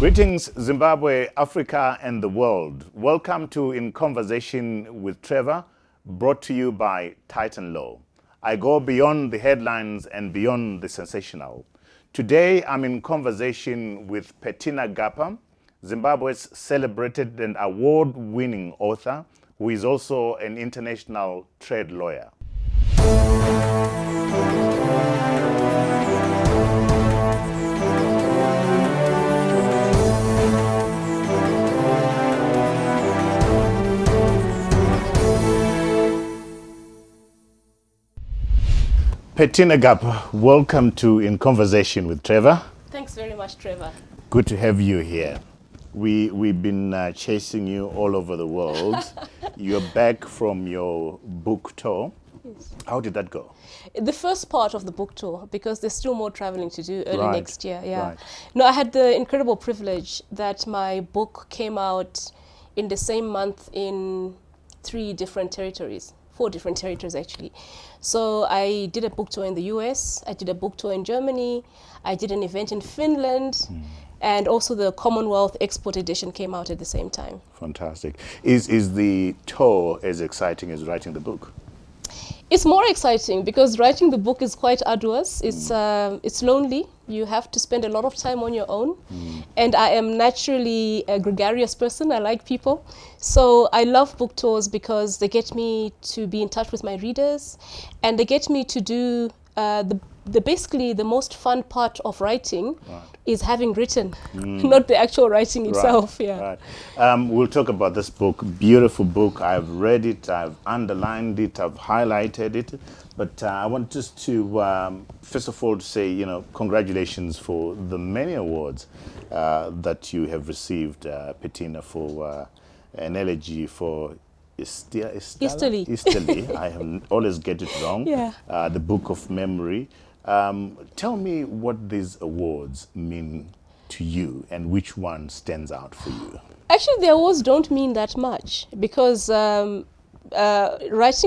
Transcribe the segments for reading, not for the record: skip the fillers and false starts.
Greetings, Zimbabwe, Africa, and the world. Welcome to In Conversation with Trevor, brought to you by Titan Law. I go beyond the headlines and beyond the sensational. Today, I'm in conversation with Petina Gappah, Zimbabwe's celebrated and award-winning author, who is also an international trade lawyer. Petina Gappah, welcome to In Conversation with Trevor. Thanks very much, Trevor. Good to have you here. We've been chasing you all over the world. You're back from your book tour. Yes. How did that go? The first part of the book tour, because there's still more traveling to do early Right, next year. Yeah. right. No, I had the incredible privilege that my book came out in the same month in 4 different territories actually. So I did a book tour in the US, I did a book tour in Germany, I did an event in Finland, and also the Commonwealth Export Edition came out at the same time. Fantastic. Is the tour as exciting as writing the book? It's more exciting because writing the book is quite arduous. It's lonely. You have to spend a lot of time on your own. And I am naturally a gregarious person. I like people. So I love book tours because they get me to be in touch with my readers, and they get me to do basically the most fun part of writing is having written, not the actual writing itself. Right, Yeah. right. We'll talk about this book, beautiful book. I've read it, I've underlined it, I've highlighted it. But I want just to, first of all, to say, congratulations for the many awards that you have received, Petina, for an elegy for Easterly. I always get it wrong. Yeah. The Book of Memory. Tell me what these awards mean to you and which one stands out for you. Actually, the awards don't mean that much because writing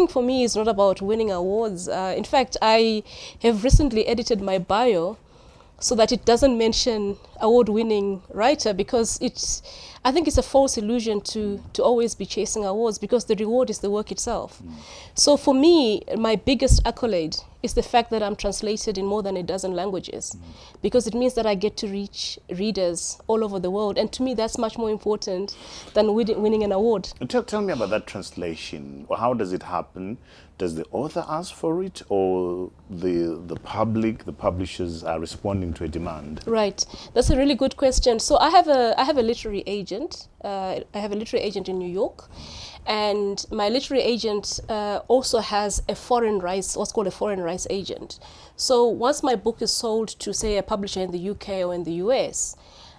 for me is not about winning awards. In fact, I have recently edited my bio so that it doesn't mention award-winning writer, because I think it's a false illusion to always be chasing awards, because the reward is the work itself. So for me, my biggest accolade is the fact that I'm translated in more than a dozen languages, because it means that I get to reach readers all over the world. And to me, that's much more important than winning an award. Tell me about that translation. How does it happen? Does the author ask for it, or the public, the publishers are responding to a demand? Right, that's a really good question. So I have a literary agent. I have a literary agent in New York, and my literary agent also has what's called a foreign rights agent. So once my book is sold to, say, a publisher in the UK or in the US,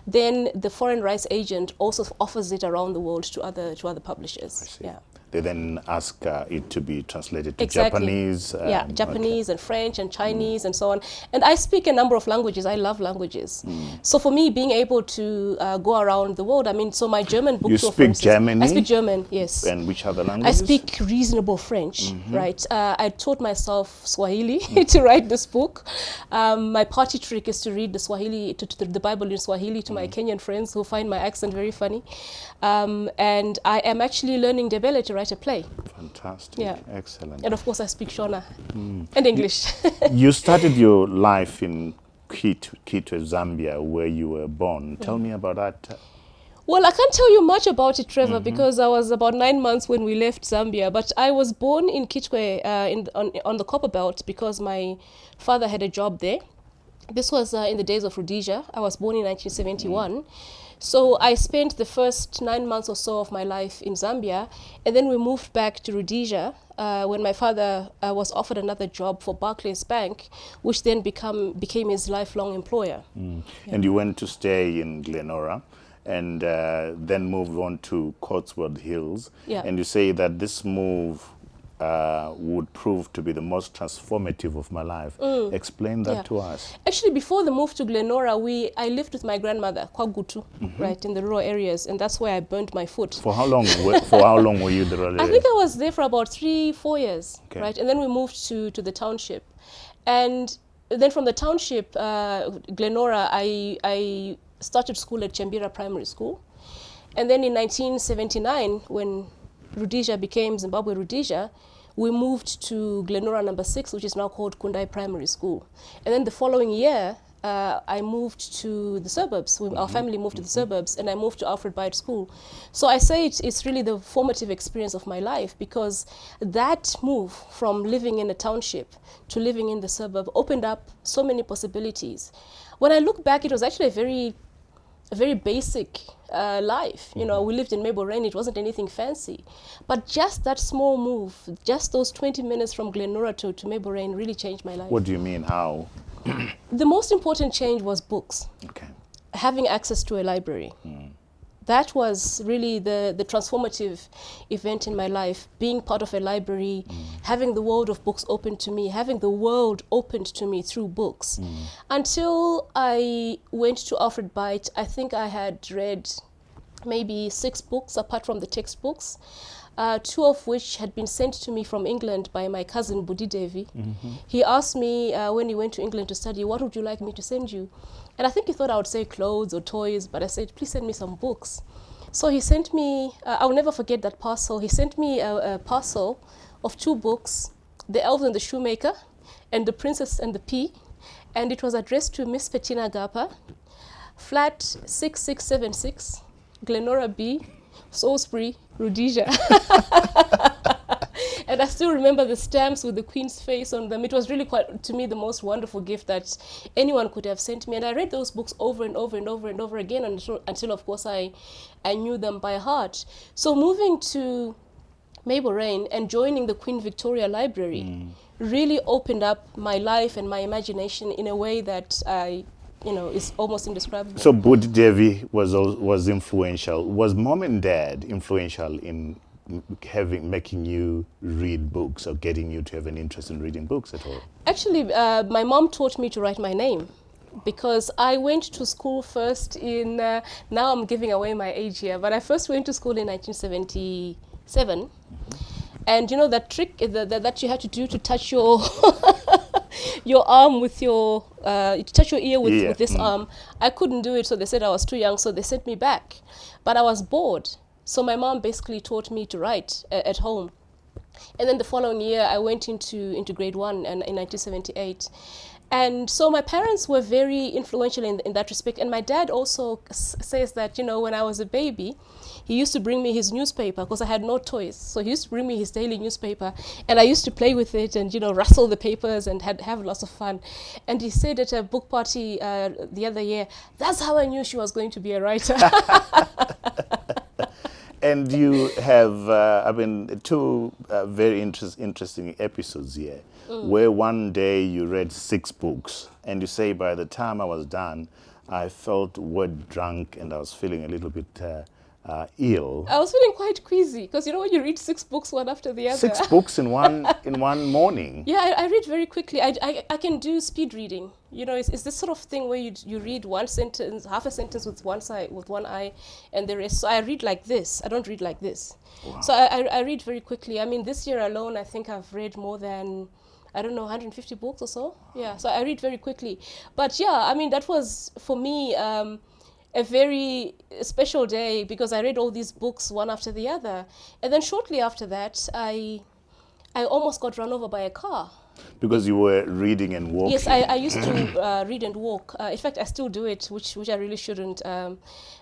then the foreign rights agent also offers it around the world to other publishers. I see. Yeah. They then ask it to be translated to Exactly. Japanese. Japanese and French and Chinese and so on. And I speak a number of languages. I love languages. So for me, being able to go around the world, so my German book You tour, speak for instance, German? I speak German, yes. And which other I languages? speak reasonable French, right? I taught myself Swahili to write this book. My party trick is to read the Swahili, the Bible in Swahili to my Kenyan friends who find my accent very funny. And I am actually learning Ndebele to write a play. Fantastic. Yeah. Excellent. And of course, I speak Shona and English. You started your life in Kitwe, Zambia, where you were born. Tell me about that. Well, I can't tell you much about it, Trevor, because I was about 9 months when we left Zambia. But I was born in Kitwe on the Copper Belt because my father had a job there. This was in the days of Rhodesia. I was born in 1971. So I spent the first 9 months or so of my life in Zambia, and then we moved back to Rhodesia when my father was offered another job for Barclays Bank, which then became his lifelong employer. Yeah. And you went to stay in Glenora and then moved on to Cotswold Hills. Yeah. And you say that this move would prove to be the most transformative of my life. Explain that to us. Actually, before the move to Glenora, I lived with my grandmother, Kwagutu, right, in the rural areas, and that's where I burnt my foot. For how long? Were you in the rural I area? think I was there for about 3-4 years, Okay. right, and then we moved to the township, and then from the township, Glenora, I started school at Chembira Primary School. And then in 1979, when Rhodesia became Zimbabwe Rhodesia, we moved to Glenora number 6, which is now called Kundai Primary School. And then the following year, I moved to the suburbs. Our family moved to the suburbs, and I moved to Alfred Byard School. So I say it's really the formative experience of my life, because that move from living in a township to living in the suburb opened up so many possibilities. When I look back, it was actually a very basic life. You know, we lived in Maple Rain. It wasn't anything fancy. But just that small move, just those 20 minutes from Glenora to Maple Rain really changed my life. What do you mean? How? The most important change was books. Okay. Having access to a library. That was really the transformative event in my life, being part of a library, having the world of books open to me, having the world opened to me through books. Until I went to Alfred Byard, I think I had read maybe 6 books apart from the textbooks, 2 of which had been sent to me from England by my cousin Budi Devi. He asked me when he went to England to study, what would you like me to send you? And I think he thought I would say clothes or toys, but I said, please send me some books. So he sent me, I'll never forget that parcel. He sent me a parcel of 2 books, The Elves and the Shoemaker and The Princess and the Pea. And it was addressed to Miss Petina Gappah, flat 6676, Glenora B, Salisbury, Rhodesia. And I still remember the stamps with the Queen's face on them. It was really quite, to me, the most wonderful gift that anyone could have sent me. And I read those books over and over and over and over again until of course, I knew them by heart. So moving to Maple Rain and joining the Queen Victoria Library really opened up my life and my imagination in a way that is almost indescribable. So Budi Devi was influential. Was mom and dad influential in making you read books or getting you to have an interest in reading books at all? Actually, my mom taught me to write my name, because I went to school first in, now I'm giving away my age here, but I first went to school in 1977. And you know that trick that you had to do to touch your your arm with your, touch your ear with this arm. I couldn't do it, so they said I was too young, so they sent me back. But I was bored. So my mom basically taught me to write at home. And then the following year, I went into grade 1 in 1978. And so my parents were very influential in that respect. And my dad also says that, when I was a baby, he used to bring me his newspaper because I had no toys. So he used to bring me his daily newspaper, and I used to play with it and, rustle the papers and have lots of fun. And he said at a book party the other year, that's how I knew she was going to be a writer. And you have, 2 very interesting episodes here, where one day you read 6 books, and you say, by the time I was done, I felt word drunk and I was feeling a little bit ill. I was feeling quite queasy, because when you read 6 books one after the other. 6 books in one morning. Yeah, I read very quickly. I can do speed reading. It's this sort of thing where you read one sentence, half a sentence with one eye, and the rest. So I read like this. I don't read like this. Wow. So I read very quickly. This year alone, I think I've read more than, 150 books or so. Yeah, so I read very quickly. But yeah, that was, for me, a very special day, because I read all these books one after the other. And then shortly after that, I almost got run over by a car. Because you were reading and walking? Yes, I used to read and walk. In fact, I still do it, which I really shouldn't.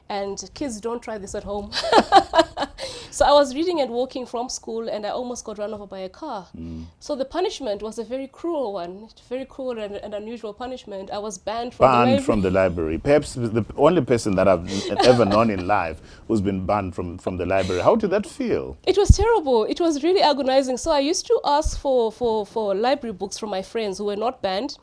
And kids, don't try this at home. So I was reading and walking from school, and I almost got run over by a car. So the punishment was a very cruel one, very cruel and unusual punishment. I was banned from the library. Perhaps the only person that I've ever known in life who's been banned from the library. How did that feel? It was terrible. It was really agonizing. So I used to ask for library books from my friends who were not banned.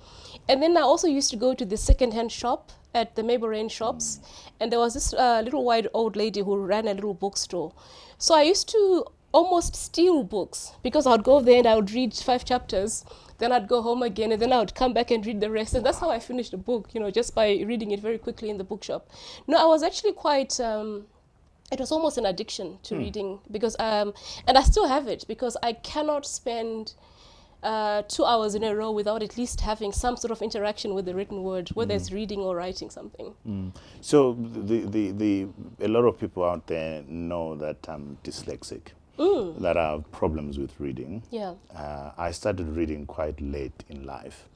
And then I also used to go to the second-hand shop at the Maple Rain shops. And there was this little white old lady who ran a little bookstore. So I used to almost steal books, because I would go there and I would read 5 chapters. Then I'd go home again, and then I would come back and read the rest. And that's how I finished the book, just by reading it very quickly in the bookshop. No, I was actually quite... it was almost an addiction to reading, because and I still have it, because I cannot spend 2 hours in a row without at least having some sort of interaction with the written word, whether it's reading or writing something. So a lot of people out there know that I'm dyslexic, that I have problems with reading. Yeah. I started reading quite late in life,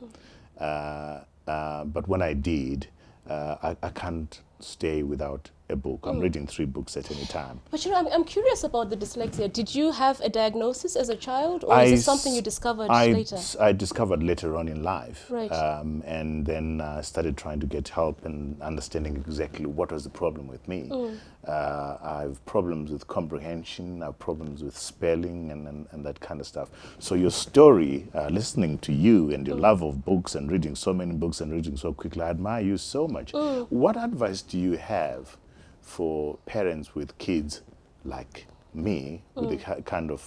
but when I did, I can't stay without a book. I'm reading 3 books at any time. But I'm curious about the dyslexia. Did you have a diagnosis as a child, or is it something you discovered later? I discovered later on in life. Right. And then started trying to get help and understanding exactly what was the problem with me. I have problems with comprehension, I have problems with spelling and that kind of stuff. So your story, listening to you and your love of books and reading so many books and reading so quickly, I admire you so much. What advice do you have for parents with kids like me, with the kind of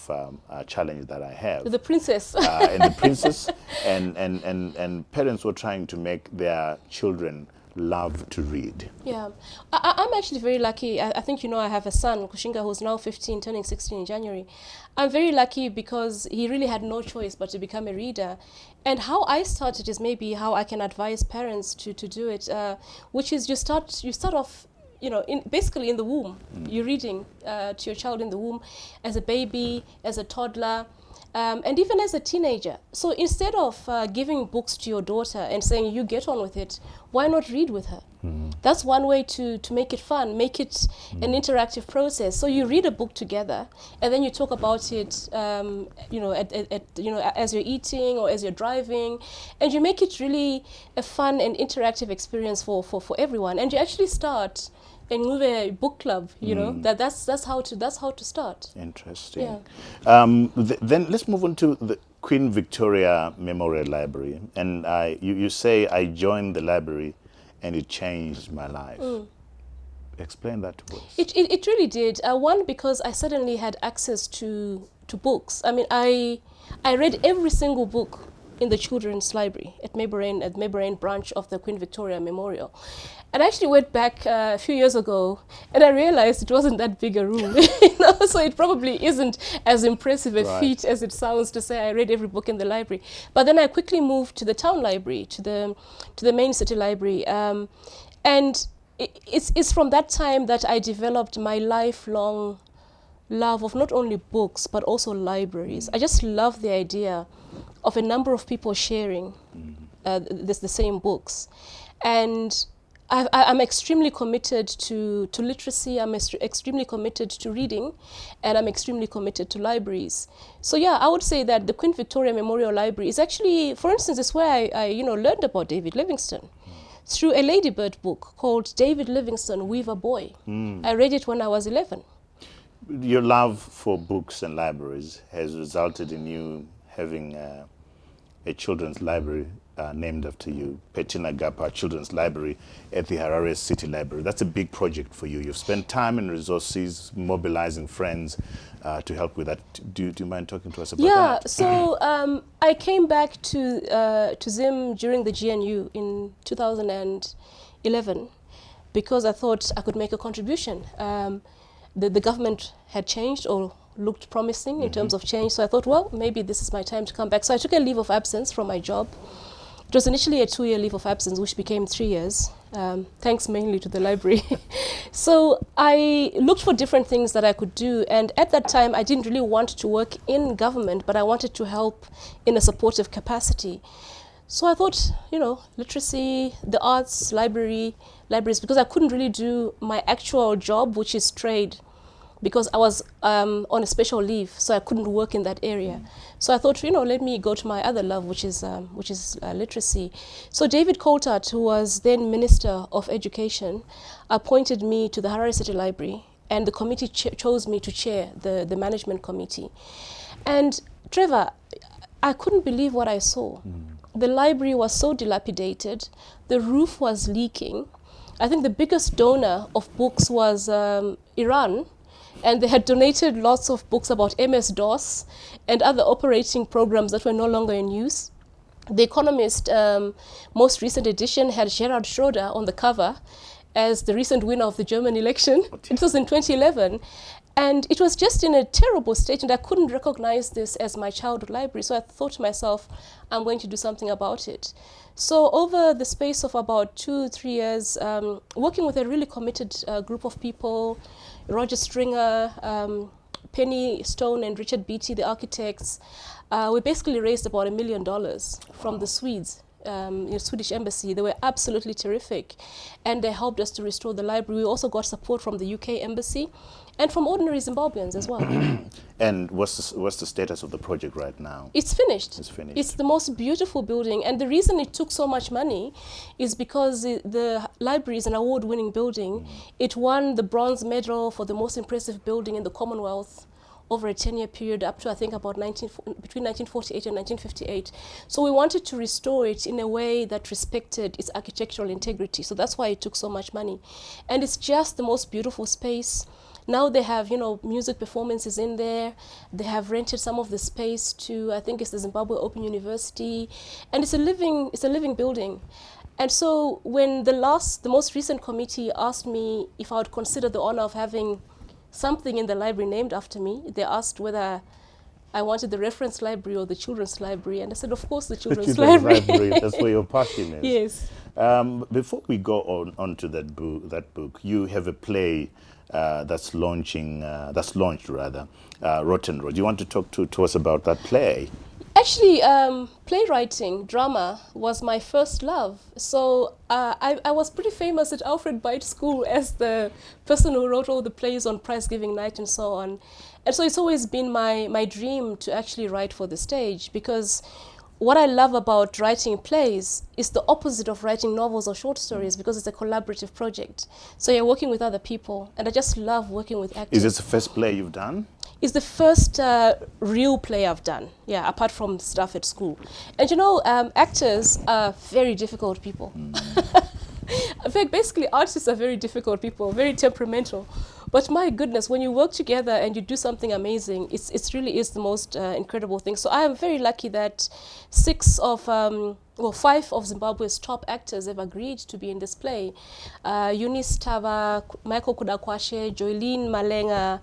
challenge that I have? The princess. And the princess and parents who are trying to make their children love to read. Yeah, I'm actually very lucky. I think you know I have a son, Kushinga, who's now 15, turning 16 in January. I'm very lucky because he really had no choice but to become a reader. And how I started is maybe how I can advise parents to do it, which is you start off, you know, basically in the womb. You're reading to your child in the womb as a baby, as a toddler, and even as a teenager. So instead of giving books to your daughter and saying, you get on with it, why not read with her? That's one way to make it fun, make it an interactive process. So you read a book together, and then you talk about it, you know, as you're eating or as you're driving, and you make it really a fun and interactive experience for everyone. And you actually start and move a book club, you know. That's how to start. Interesting. Yeah. Then let's move on to the Queen Victoria Memorial Library. And you say I joined the library and it changed my life. Explain that to us. It really did. One, because I suddenly had access to books. I mean, I read every single book in the children's library at Maybarain branch of the Queen Victoria Memorial. And I actually went back a few years ago, and I realized it wasn't that big a room. You know? So it probably isn't as impressive a feat as it sounds to say I read every book in the library. But then I quickly moved to the town library, to the main city library, and it's from that time that I developed my lifelong love of not only books but also libraries. I just love the idea of a number of people sharing the same books, and I'm extremely committed to literacy. I'm extremely committed to reading, and I'm extremely committed to libraries. So yeah, I would say that the Queen Victoria Memorial Library is actually, for instance, is where I learned about David Livingstone through a Ladybird book called David Livingstone, Weaver Boy. I read it when I was 11. Your love for books and libraries has resulted in you having a children's library named after you, Petina Gappah Children's Library at the Harare City Library. That's a big project for you. You've spent time and resources mobilizing friends to help with that. Do you mind talking to us about that? Yeah, so I came back to Zim during the GNU in 2011 because I thought I could make a contribution. The government had changed or looked promising in terms of change, so I thought, well, maybe this is my time to come back. So I took a leave of absence from my job. It was initially a 2-year leave of absence, which became 3 years, thanks mainly to the library. So I looked for different things that I could do, and at that time I didn't really want to work in government, but I wanted to help in a supportive capacity. So I thought, literacy, the arts, libraries, because I couldn't really do my actual job, which is trade, because I was on a special leave, so I couldn't work in that area. So I thought, let me go to my other love, which is literacy. So David Coulthard, who was then Minister of Education, appointed me to the Harare City Library, and the committee chose me to chair the management committee. And Trevor, I couldn't believe what I saw. The library was so dilapidated, the roof was leaking. I think the biggest donor of books was Iran, and they had donated lots of books about MS-DOS and other operating programs that were no longer in use. The Economist most recent edition had Gerhard Schroeder on the cover as the recent winner of the German election. It was in 2011. And it was just in a terrible state, and I couldn't recognize this as my childhood library. So I thought to myself, I'm going to do something about it. So over the space of about 2-3 years, working with a really committed group of people, Roger Stringer, Penny Stone and Richard Beatty, the architects, we basically raised about $1 million from the Swedes. Swedish embassy. They were absolutely terrific, and they helped us to restore the library. We also got support from the UK embassy and from ordinary Zimbabweans as well. And what's the status of the project right now? It's finished. It's finished. It's the most beautiful building, and the reason it took so much money is because the library is an award-winning building. It won the bronze medal for the most impressive building in the Commonwealth over a 10-year period up to, I think, about between 1948 and 1958. So we wanted to restore it in a way that respected its architectural integrity. So that's why it took so much money. And it's just the most beautiful space. Now they have, music performances in there. They have rented some of the space to, I think it's the Zimbabwe Open University. And it's a living building. And so when the most recent committee asked me if I would consider the honor of having something in the library named after me, they asked whether I wanted the reference library or the children's library, and I said, of course, the children's library. That's where your passion is. Yes. Before we go on to that book, you have a play that's launched, Rotten Road. Do you want to talk to us about that play? Actually, playwriting, drama, was my first love. So I was pretty famous at Alfred Byte School as the person who wrote all the plays on prize-giving night and so on. And so it's always been my dream to actually write for the stage, because what I love about writing plays is the opposite of writing novels or short stories, because it's a collaborative project. So you're working with other people, and I just love working with actors. Is this the first play you've done? It's the first real play I've done, yeah, apart from stuff at school. And actors are very difficult people. In fact, basically, artists are very difficult people, very temperamental. But my goodness, when you work together and you do something amazing, it really is the most incredible thing. So I am very lucky that 5 of Zimbabwe's top actors have agreed to be in this play. Eunice Tava, Michael Kudakwashe, Joylene Malenga.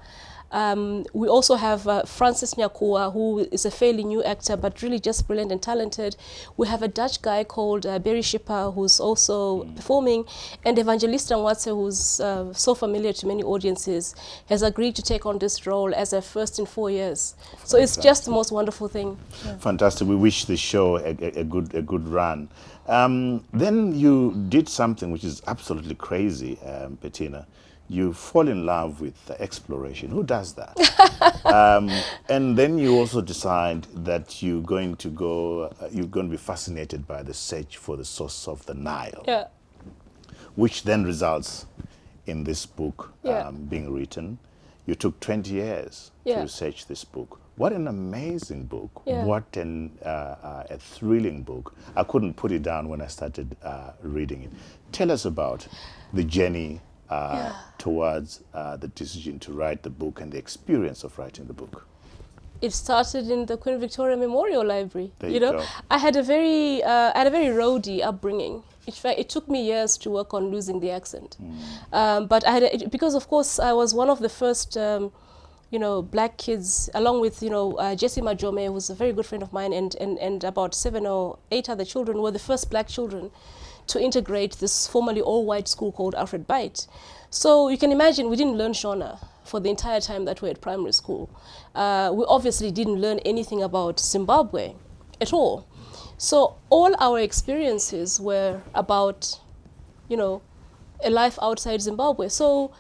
We also have Francis Nyakua, who is a fairly new actor, but really just brilliant and talented. We have a Dutch guy called Barry Schipper, who's also performing, and Evangelista Nwatse, who's so familiar to many audiences, has agreed to take on this role as a first in 4 years. Fantastic. So it's just the most wonderful thing. Yeah. Fantastic. We wish the show a good run. Then you did something which is absolutely crazy, Petina. You fall in love with exploration. Who does that? And then you also decide that you're going to be fascinated by the search for the source of the Nile. Yeah. Which then results in this book Yeah. being written. You took 20 years to research this book. What an amazing book. Yeah. What a thrilling book. I couldn't put it down when I started reading it. Tell us about the journey towards the decision to write the book and the experience of writing the book. It started in the Queen Victoria Memorial Library. There you go. I had a very roady upbringing. In fact, it took me years to work on losing the accent. But because of course I was one of the first black kids, along with Jesse Majome, who was a very good friend of mine, and about 7 or 8 other children, were the first black children to integrate this formerly all-white school called Alfred Byte. So you can imagine we didn't learn Shona for the entire time that we were at primary school. We obviously didn't learn anything about Zimbabwe at all. So all our experiences were about, a life outside Zimbabwe. So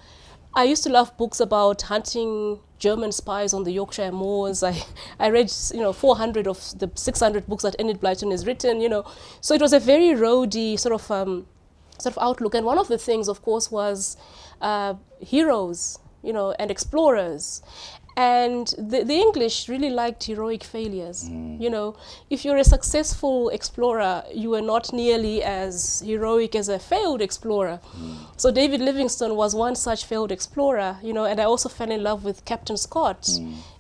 I used to love books about hunting German spies on the Yorkshire moors. I read 400 of the 600 books that Enid Blyton has written. So it was a very roady sort of outlook. And one of the things, of course, was heroes, and explorers. And the English really liked heroic failures. If you're a successful explorer, you are not nearly as heroic as a failed explorer. So David Livingstone was one such failed explorer, and I also fell in love with Captain Scott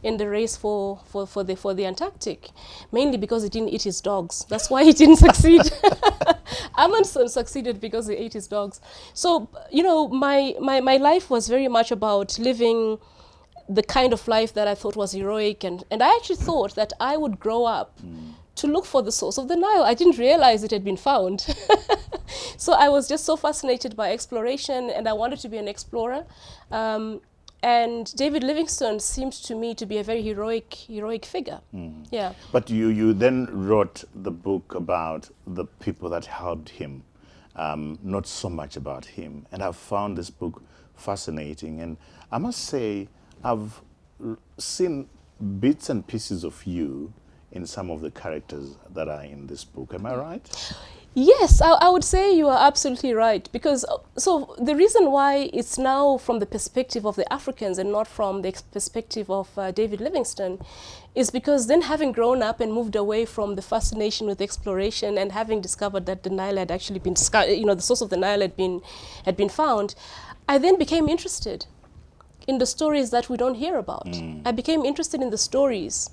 in the race for the Antarctic, mainly because he didn't eat his dogs. That's why he didn't succeed. Amundsen succeeded because he ate his dogs. So, my life was very much about living the kind of life that I thought was heroic. And I actually thought that I would grow up to look for the source of the Nile. I didn't realize it had been found. So I was just so fascinated by exploration, and I wanted to be an explorer. And David Livingstone seemed to me to be a very heroic figure. Yeah. But you then wrote the book about the people that helped him, not so much about him. And I've found this book fascinating. And I must say, I've seen bits and pieces of you in some of the characters that are in this book. Am I right? Yes, I would say you are absolutely right, because so the reason why it's now from the perspective of the Africans and not from the perspective of David Livingstone is because then, having grown up and moved away from the fascination with exploration and having discovered that the Nile had actually been, the source of the Nile had been found, I then became interested in the stories that we don't hear about. I became interested in the stories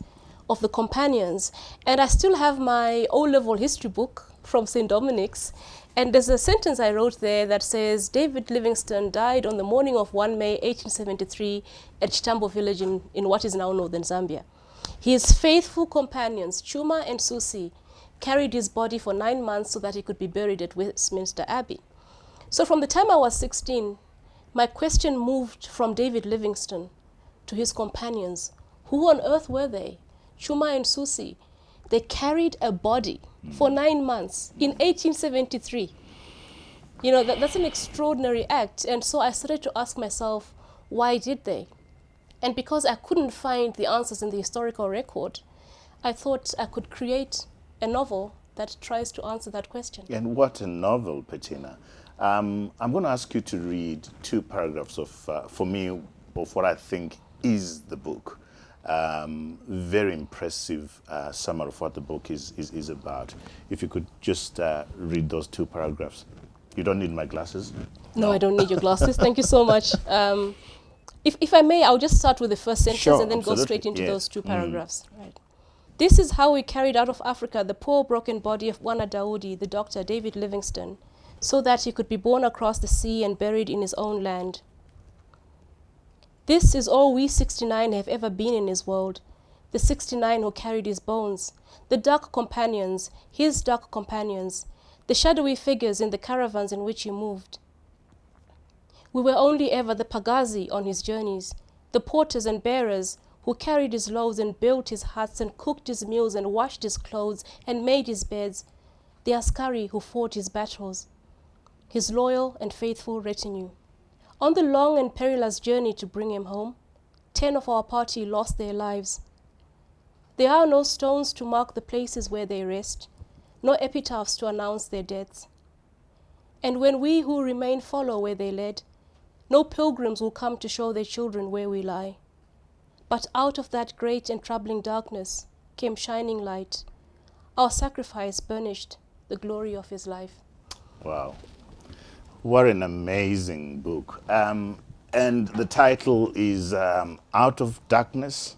of the companions, and I still have my O-level history book from St. Dominic's, and there's a sentence I wrote there that says, David Livingstone died on the morning of 1 May 1873 at Chitambo village in what is now northern Zambia. His faithful companions, Chuma and Susi, carried his body for 9 months so that he could be buried at Westminster Abbey. So from the time I was 16, my question moved from David Livingstone to his companions. Who on earth were they? Chuma and Susi. They carried a body for 9 months in 1873. That's an extraordinary act. And so I started to ask myself, why did they? And because I couldn't find the answers in the historical record, I thought I could create a novel that tries to answer that question. And what a novel, Petina. I'm going to ask you to read 2 paragraphs of, for me, of what I think is the book. Very impressive summary of what the book is about. If you could just read those 2 paragraphs. You don't need my glasses? No, I don't need your glasses. Thank you so much. If I may, I'll just start with the first sentence and then absolutely. go straight into those 2 paragraphs. Right. This is how we carried out of Africa the poor broken body of Wana Daudi, the doctor David Livingstone, so that he could be borne across the sea and buried in his own land. This is all we 69 have ever been in his world, the 69 who carried his bones, the dark companions, his dark companions, the shadowy figures in the caravans in which he moved. We were only ever the pagazi on his journeys, the porters and bearers who carried his loads and built his huts and cooked his meals and washed his clothes and made his beds, the askari who fought his battles, his loyal and faithful retinue. On the long and perilous journey to bring him home, 10 of our party lost their lives. There are no stones to mark the places where they rest, no epitaphs to announce their deaths. And when we who remain follow where they led, no pilgrims will come to show their children where we lie. But out of that great and troubling darkness came shining light. Our sacrifice burnished the glory of his life. Wow. What an amazing book. And the title is Out of Darkness,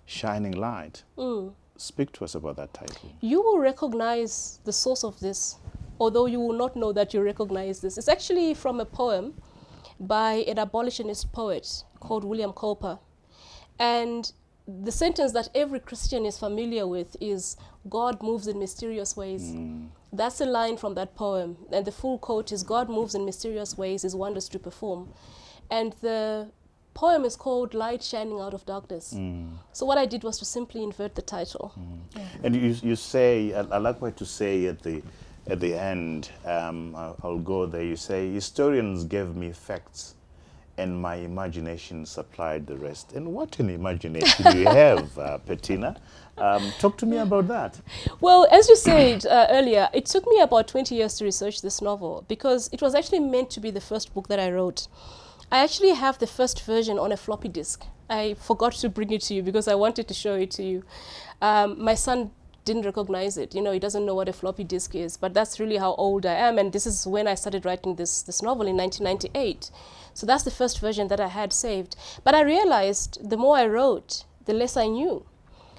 Shining Light. Speak to us about that title. You will recognize the source of this, although you will not know that you recognize this. It's actually from a poem by an abolitionist poet called William Cowper. And the sentence that every Christian is familiar with is, God moves in mysterious ways. That's a line from that poem. And the full quote is, God moves in mysterious ways, his wonders to perform. And the poem is called Light Shining Out of Darkness. So what I did was to simply invert the title. Yeah. And you say, I like what you say at the end, I'll go there, you say, historians gave me facts and my imagination supplied the rest. And what an imagination you have, Petina. Talk to me about that. Well, as you said earlier, it took me about 20 years to research this novel because it was actually meant to be the first book that I wrote. I actually have the first version on a floppy disk. I forgot to bring it to you because I wanted to show it to you. My son didn't recognize it. You know, he doesn't know what a floppy disk is, but that's really how old I am. And this is when I started writing this novel in 1998. So that's the first version that I had saved. But I realized the more I wrote, the less I knew.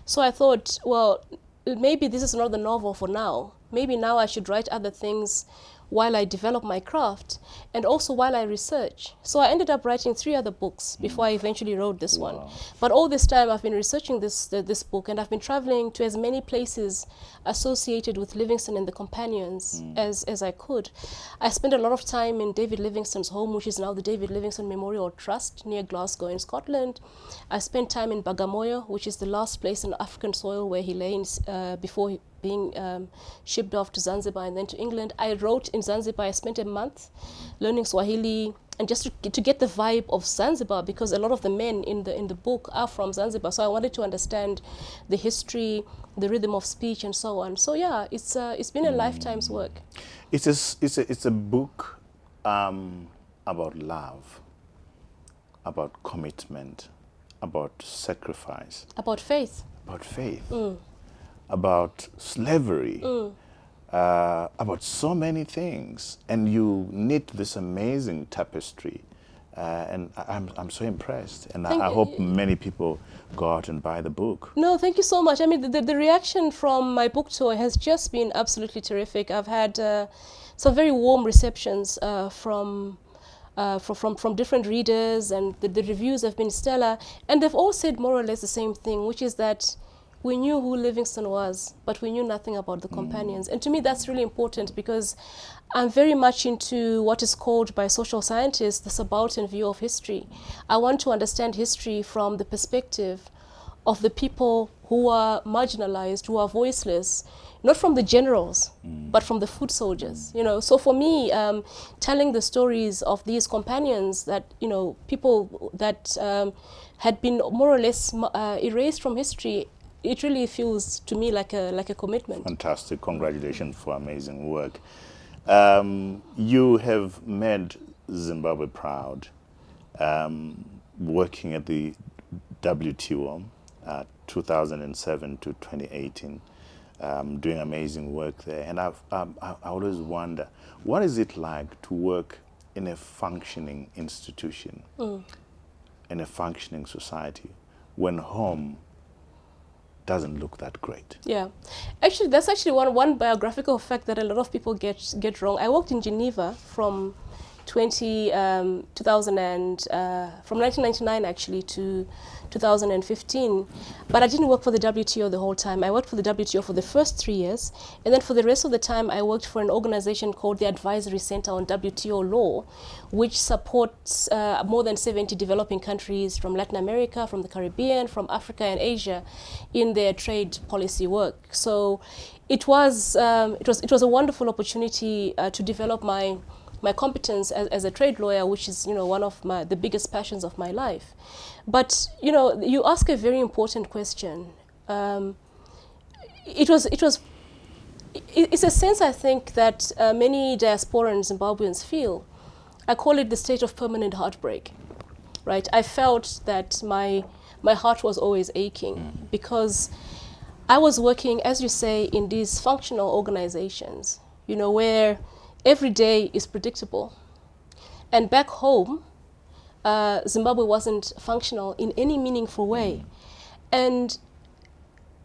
So I thought, well, maybe this is not the novel for now. Maybe now I should write other things while I develop my craft, and also while I research. So I ended up writing 3 other books before I eventually wrote this one. But all this time I've been researching this book, and I've been traveling to as many places associated with Livingstone and the companions as I could. I spent a lot of time in David Livingstone's home, which is now the David Livingstone Memorial Trust near Glasgow in Scotland. I spent time in Bagamoyo, which is the last place in African soil where he lay before being shipped off to Zanzibar and then to England. I wrote in Zanzibar. I spent a month learning Swahili, and just to get the vibe of Zanzibar, because a lot of the men in the book are from Zanzibar. So I wanted to understand the history, the rhythm of speech, and so on. So yeah, it's been a lifetime's work. It's a book about love, about commitment, about sacrifice, About faith. about faith, about slavery, about so many things, and you knit this amazing tapestry, and I'm so impressed, and I hope many people go out and buy the book. No, thank you so much. I mean, the reaction from my book tour has just been absolutely terrific. I've had some very warm receptions from different readers, and the reviews have been stellar, and they've all said more or less the same thing, which is that we knew who Livingstone was, but we knew nothing about the companions. And to me, that's really important, because I'm very much into what is called by social scientists the subaltern view of history. I want to understand history from the perspective of the people who are marginalized, who are voiceless, not from the generals, but from the foot soldiers. You know, so for me, telling the stories of these companions, that, you know, people that had been more or less erased from history, it really feels to me like a commitment. Fantastic. Congratulations for amazing work. You have made Zimbabwe proud, working at the WTO 2007 to 2018, doing amazing work there. And I always wonder, what is it like to work in a functioning institution, in a functioning society, when home doesn't look that great? Yeah, actually, that's actually one biographical fact that a lot of people get wrong. I worked in Geneva from 1999 actually to 2015, but I didn't work for the WTO the whole time. I worked for the WTO for the first 3 years, and then for the rest of the time I worked for an organization called the Advisory Center on WTO Law, which supports more than 70 developing countries from Latin America, from the Caribbean, from Africa and Asia in their trade policy work. So it was a wonderful opportunity to develop my competence as a trade lawyer, which is, you know, one of the biggest passions of my life. But, you know, you ask a very important question. It's a sense, I think, that many diaspora and Zimbabweans feel. I call it the state of permanent heartbreak, right? I felt that my heart was always aching, because I was working, as you say, in these functional organizations, you know, where every day is predictable. And back home, Zimbabwe wasn't functional in any meaningful way. And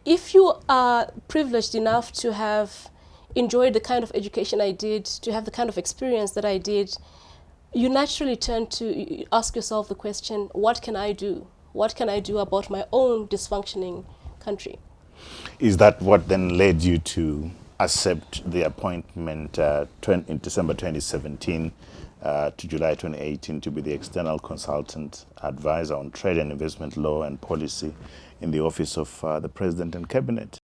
if you are privileged enough to have enjoyed the kind of education I did, to have the kind of experience that I did, you naturally turn to ask yourself the question, what can I do? What can I do about my own dysfunctioning country? Is that what then led you to accept the appointment in December 2017 to July 2018 to be the external consultant advisor on trade and investment law and policy in the office of the President and Cabinet?